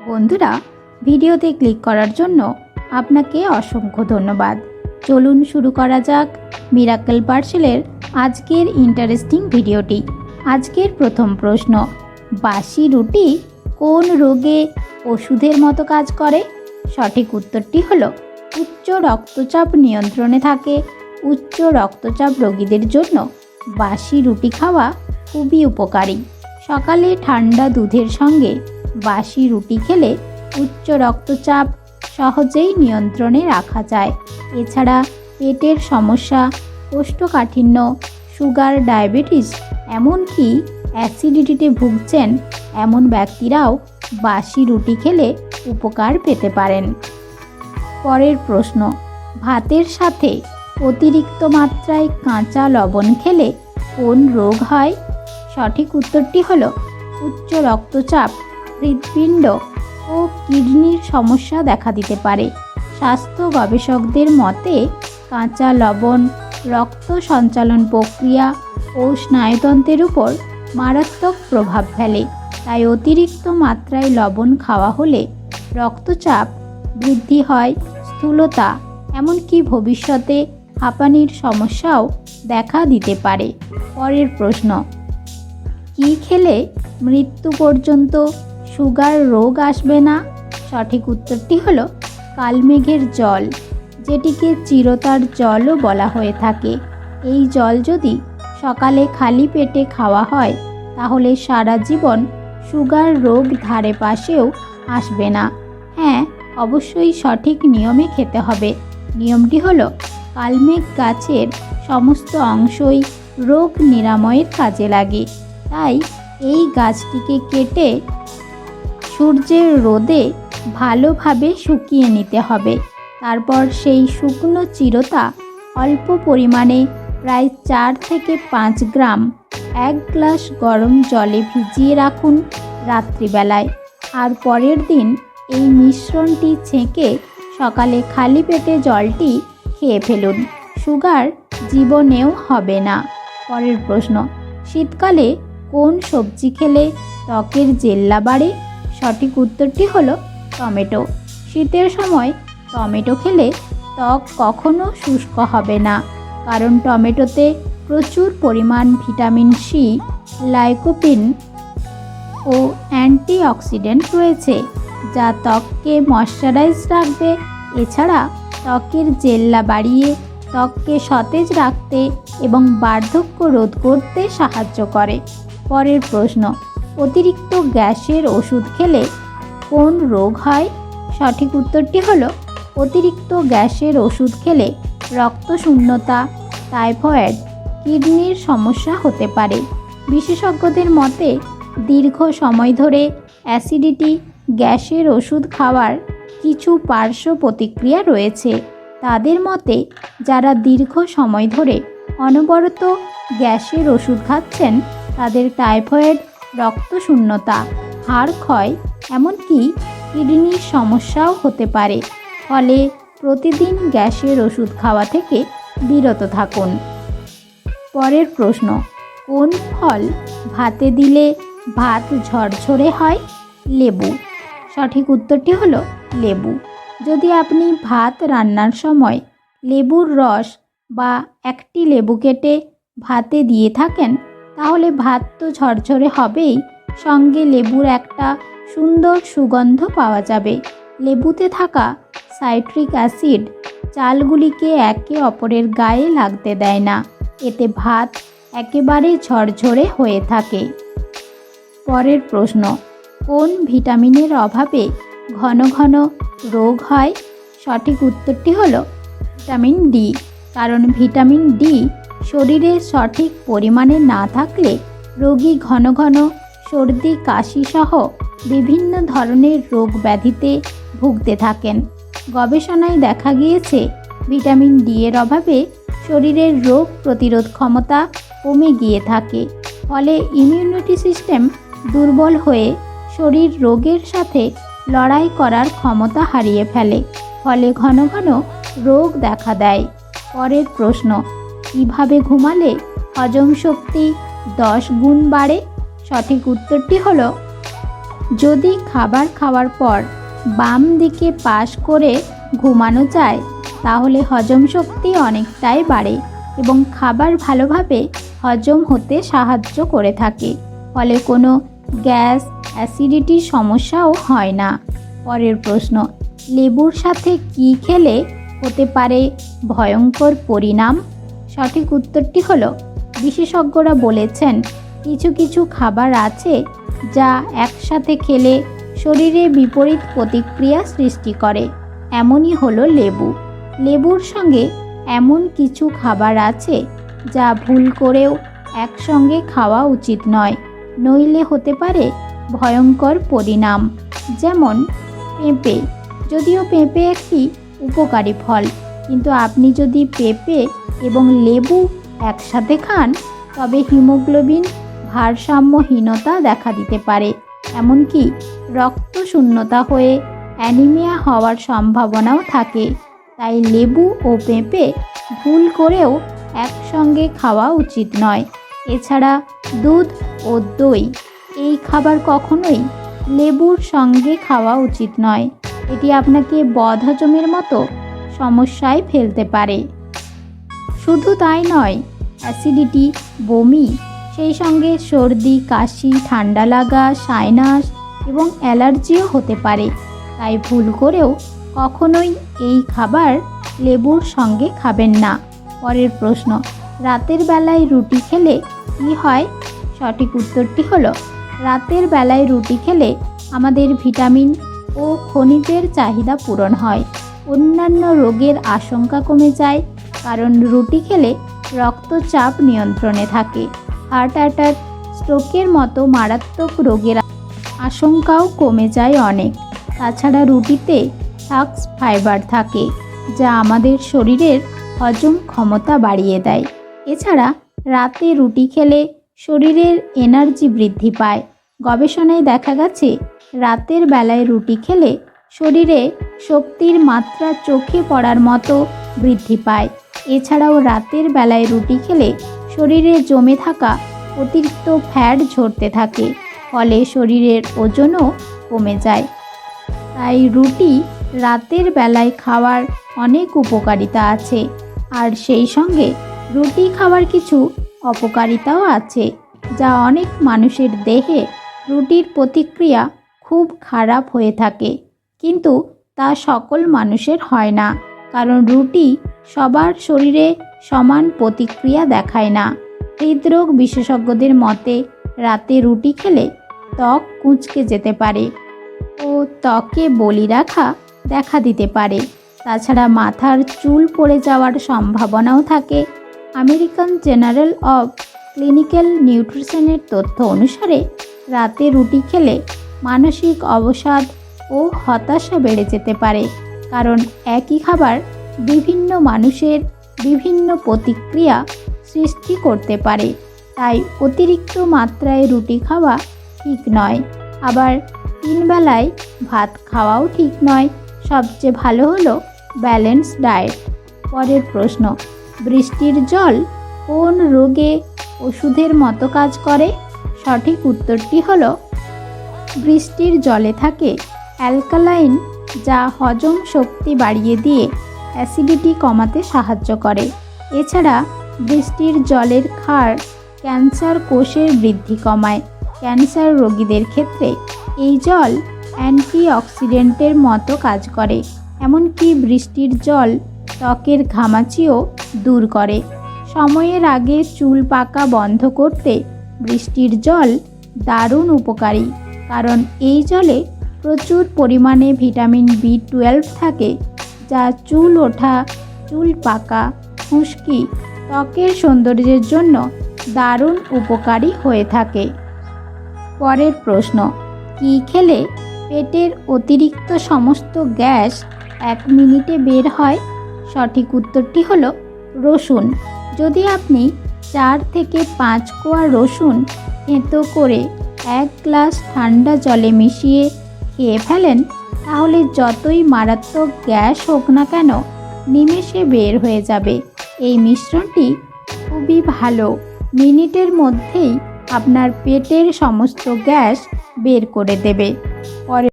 বন্ধুরা, ভিডিওতে ক্লিক করার জন্য আপনাকে অসংখ্য ধন্যবাদ। চলুন শুরু করা যাক মিরাকেল পার্সেলের আজকের ইন্টারেস্টিং ভিডিওটি। আজকের প্রথম প্রশ্ন, বাসি রুটি কোন রোগে ওষুধের মতো কাজ করে? সঠিক উত্তরটি হলো উচ্চ রক্তচাপ নিয়ন্ত্রণে থাকে। উচ্চ রক্তচাপ রোগীদের জন্য বাসি রুটি খাওয়া খুবই উপকারী। সকালে ঠান্ডা দুধের সঙ্গে বাসি রুটি খেলে উচ্চ রক্তচাপ সহজেই নিয়ন্ত্রণে রাখা যায়। এছাড়া পেটের সমস্যা, কোষ্ঠকাঠিন্য, সুগার, ডায়াবেটিস, এমনকি অ্যাসিডিটিতে ভুগছেন এমন ব্যক্তিরাও বাসি রুটি খেলে উপকার পেতে পারেন। পরের প্রশ্ন, ভাতের সাথে অতিরিক্ত মাত্রায় কাঁচা লবণ খেলে কোন রোগ হয়? সঠিক উত্তরটি হলো উচ্চ রক্তচাপ, হৃৎপিণ্ড ও কিডনির সমস্যা দেখা দিতে পারে। স্বাস্থ্য গবেষকদের মতে কাঁচা লবণ রক্ত সঞ্চালন প্রক্রিয়া ও স্নায়ুতন্ত্রের উপর মারাত্মক প্রভাব ফেলে। তাই অতিরিক্ত মাত্রায় লবণ খাওয়া হলে রক্তচাপ বৃদ্ধি হয়, স্থূলতা, এমনকি ভবিষ্যতে হাঁপানির সমস্যাও দেখা দিতে পারে। পরের প্রশ্ন, কি খেলে মৃত্যু পর্যন্ত সুগার রোগ আসবে না? সঠিক উত্তরটি হলো কালমেঘের জল, যেটিকে চিরতার জলও বলা হয়ে থাকে। এই জল যদি সকালে খালি পেটে খাওয়া হয় তাহলে সারা জীবন সুগার রোগ ধারে পাশেও আসবে না। হ্যাঁ, অবশ্যই সঠিক নিয়মে খেতে হবে। নিয়মটি হলো কালমেঘ গাছের সমস্ত অংশই রোগ নিরাময়ের কাজে লাগে। তাই এই গাছটিকে কেটে সূর্যের রোদে ভালোভাবে শুকিয়ে নিতে হবে। তারপর সেই শুকনো চিরতা অল্প পরিমাণে প্রায় 4 থেকে 5 গ্রাম 1 গ্লাস গরম জলে ভিজিয়ে রাখুন রাত্রিবেলায়। আর পরের দিন এই মিশ্রণটি ছেঁকে সকালে খালি পেটে জলটি খেয়ে ফেলুন। সুগার জীবনেও হবে না। পরের প্রশ্ন, শীতকালে কোন সবজি খেলে ত্বকের জেল্লা বাড়ে? সঠিক উত্তরটি হলো টমেটো। শীতের সময় টমেটো খেলে ত্বক কখনো শুষ্ক হবে না, কারণ টমেটোতে প্রচুর পরিমাণ ভিটামিন সি, লাইকোপিন ও অ্যান্টিঅক্সিডেন্ট রয়েছে, যা ত্বককে ময়শ্চারাইজ রাখবে। এছাড়া ত্বকের জেল্লা বাড়িয়ে ত্বককে সতেজ রাখতে এবং বার্ধক্য রোধ করতে সাহায্য করে। পরের প্রশ্ন, অতিরিক্ত গ্যাসের ওষুধ খেলে কোন রোগ হয়? সঠিক উত্তরটি হলো অতিরিক্ত গ্যাসের ওষুধ খেলে রক্তশূন্যতা, টাইফয়েড, কিডনির সমস্যা হতে পারে। বিশেষজ্ঞদের মতে দীর্ঘ সময় ধরে অ্যাসিডিটি, গ্যাসের ওষুধ খাওয়ার কিছু পার্শ্ব প্রতিক্রিয়া রয়েছে। তাদের মতে যারা দীর্ঘ সময় ধরে অনবরত গ্যাসের ওষুধ খাচ্ছেন তাদের টাইফয়েড, রক্তশূন্যতা, হাড় ক্ষয়, এমনকি কিডনির সমস্যাও হতে পারে। ফলে প্রতিদিন গ্যাসের ওষুধ খাওয়া থেকে বিরত থাকুন। পরের প্রশ্ন, কোন ফল ভাতে দিলে ভাত ঝরঝরে হয়? লেবু। সঠিক উত্তরটি হলো লেবু। যদি আপনি ভাত রান্নার সময় লেবুর রস বা একটি লেবু কেটে ভাতে দিয়ে থাকেন তাহলে ভাত তো ঝরঝরে হবেই, সঙ্গে লেবুর একটা সুন্দর সুগন্ধ পাওয়া যাবে। লেবুতে থাকা সাইট্রিক অ্যাসিড চালগুলিকে একে অপরের গায়ে লাগতে দেয় না, এতে ভাত একেবারে ঝরঝরে হয়ে থাকে। পরের প্রশ্ন, কোন ভিটামিনের অভাবে ঘন ঘন রোগ হয়? সঠিক উত্তরটি হলো ভিটামিন ডি। কারণ ভিটামিন ডি শরীরে সঠিক পরিমাণে না থাকলে রোগী ঘন ঘন সর্দি, কাশি সহ বিভিন্ন ধরনের রোগ ব্যাধিতে ভুগতে থাকেন। গবেষণায় দেখা গিয়েছে ভিটামিন ডি এর অভাবে শরীরের রোগ প্রতিরোধ ক্ষমতা কমে গিয়ে থাকে। ফলে ইমিউনিটি সিস্টেম দুর্বল হয়ে শরীর রোগের সাথে লড়াই করার ক্ষমতা হারিয়ে ফেলে। ফলে ঘন ঘন রোগ দেখা দেয়। পরের প্রশ্ন, কিভাবে ঘুমালে হজম শক্তি 10 গুণ বাড়ে? সঠিক উত্তরটি হলো যদি খাবার খাওয়ার পর বাম দিকে পাশ করে ঘুমানো যায় তাহলে হজম শক্তি অনেকটাই বাড়ে এবং খাবার ভালোভাবে হজম হতে সাহায্য করে থাকে, ফলে কোনো গ্যাস অ্যাসিডিটির সমস্যাও হয় না। পরের প্রশ্ন, লেবুর সাথে কি খেলে হতে পারে ভয়ঙ্কর পরিণাম? সঠিক উত্তরটি হলো, বিশেষজ্ঞরা বলেছেন কিছু কিছু খাবার আছে যা একসাথে খেলে শরীরে বিপরীত প্রতিক্রিয়া সৃষ্টি করে। এমনই হলো লেবু। লেবুর সঙ্গে এমন কিছু খাবার আছে যা ভুল করেও একসঙ্গে খাওয়া উচিত নয়, নইলে হতে পারে ভয়ঙ্কর পরিণাম। যেমন পেঁপে। যদিও পেঁপে একটি উপকারী ফল, কিন্তু আপনি যদি পেঁপে এবং লেবু একসাথে খান তবে হিমোগ্লোবিন ভারসাম্যহীনতা দেখা দিতে পারে, এমনকি রক্তশূন্যতা হয়ে অ্যানিমিয়া হওয়ার সম্ভাবনাও থাকে। তাই লেবু ও পেঁপে ভুল করেও একসঙ্গে খাওয়া উচিত নয়। এছাড়া দুধ ও দই, এই খাবার কখনোই লেবুর সঙ্গে খাওয়া উচিত নয়। এটি আপনাকে বদহজমের মতো সমস্যায় ফেলতে পারে। শুধু তাই নয়, অ্যাসিডিটি, বমি, সেই সঙ্গে সর্দি, কাশি, ঠান্ডা লাগা, সাইনাস এবং অ্যালার্জিও হতে পারে। তাই ভুল করেও কখনোই এই খাবার লেবুর সঙ্গে খাবেন না। পরের প্রশ্ন, রাতের বেলায় রুটি খেলে কী হয়? সঠিক উত্তরটি হলো, রাতের বেলায় রুটি খেলে আমাদের ভিটামিন ও খনিজের চাহিদা পূরণ হয়। অন্যান্য রোগের আশঙ্কা কমে যায়, কারণ রুটি খেলে রক্তচাপ নিয়ন্ত্রণে থাকে। হার্ট অ্যাটাক, স্ট্রোকের মতো মারাত্মক রোগের আশঙ্কাও কমে যায় অনেক। তাছাড়া রুটিতে সাকস ফাইবার থাকে, যা আমাদের শরীরের হজম ক্ষমতা বাড়িয়ে দেয়। এছাড়া রাতে রুটি খেলে শরীরের এনার্জি বৃদ্ধি পায়। গবেষণায় দেখা গেছে রাতের বেলায় রুটি খেলে শরীরে শক্তির মাত্রা চোখে পড়ার মতো বৃদ্ধি পায়। এছাড়াও রাতের বেলায় রুটি খেলে শরীরে জমে থাকা অতিরিক্ত ফ্যাট ঝরতে থাকে, ফলে শরীরের ওজনও কমে যায়। তাই রুটি রাতের বেলায় খাওয়ার অনেক উপকারিতা আছে, আর সেই সঙ্গে রুটি খাওয়ার কিছু অপকারিতাও আছে, যা অনেক মানুষের দেহে রুটির প্রতিক্রিয়া খুব খারাপ হয়ে থাকে। কিন্তু তা সকল মানুষের হয় না, কারণ রুটি সবার শরীরে সমান প্রতিক্রিয়া দেখায় না। হৃদরোগ বিশেষজ্ঞদের মতে রাতে রুটি খেলে ত্বক কুঁচকে যেতে পারে ও ত্বকে বলিরেখা দেখা দিতে পারে। তাছাড়া মাথার চুল পড়ে যাওয়ার সম্ভাবনাও থাকে। আমেরিকান জার্নাল অফ ক্লিনিক্যাল নিউট্রিশনের তথ্য অনুসারে রাতে রুটি খেলে মানসিক অবসাদ ও হতাশা বেড়ে যেতে পারে, কারণ একই খাবার বিভিন্ন মানুষের বিভিন্ন প্রতিক্রিয়া সৃষ্টি করতে পারে। তাই অতিরিক্ত মাত্রায় রুটি খাওয়া ঠিক নয়। আবার 3 বেলায় ভাত খাওয়াও ঠিক নয়। সবচেয়ে ভালো হলো ব্যালেন্স ডায়েট। পরের প্রশ্ন, বৃষ্টির জল কোন রোগে ওষুধের মতো কাজ করে? সঠিক উত্তরটি হলো, বৃষ্টির জলে থাকে অ্যালকালাইন, যা হজম শক্তি বাড়িয়ে দিয়ে অ্যাসিডিটি কমাতে সাহায্য করে। এছাড়া বৃষ্টির জলের ক্ষার ক্যান্সার কোষের বৃদ্ধি কমায়। ক্যান্সার রোগীদের ক্ষেত্রে এই জল অ্যান্টিঅক্সিডেন্টের মতো কাজ করে। এমনকি বৃষ্টির জল ত্বকের ঘামাচিও দূর করে। সময়ের আগে চুল পাকা বন্ধ করতে বৃষ্টির জল দারুণ উপকারী, কারণ এই জলে প্রচুর পরিমাণে ভিটামিন B12 থাকে, যা চুল ওঠা, চুল পাকা, খুশকি, ত্বকের সৌন্দর্যের জন্য দারুণ উপকারী হয়ে থাকে। পরের প্রশ্ন, কী খেলে পেটের অতিরিক্ত সমস্ত গ্যাস 1 মিনিটে বের হয়? সঠিক উত্তরটি হলো রসুন। যদি আপনি 4 থেকে 5 কোয়া রসুন থেঁতো করে 1 গ্লাস ঠান্ডা জলে মিশিয়ে খেয়ে ফেলেন, তাহলে যতই মারাত্মক গ্যাস হোক না কেন নিমেষে বের হয়ে যাবে। এই মিশ্রণটি খুবই ভালো, মিনিটের মধ্যেই আপনার পেটের সমস্ত গ্যাস বের করে দেবে। পরে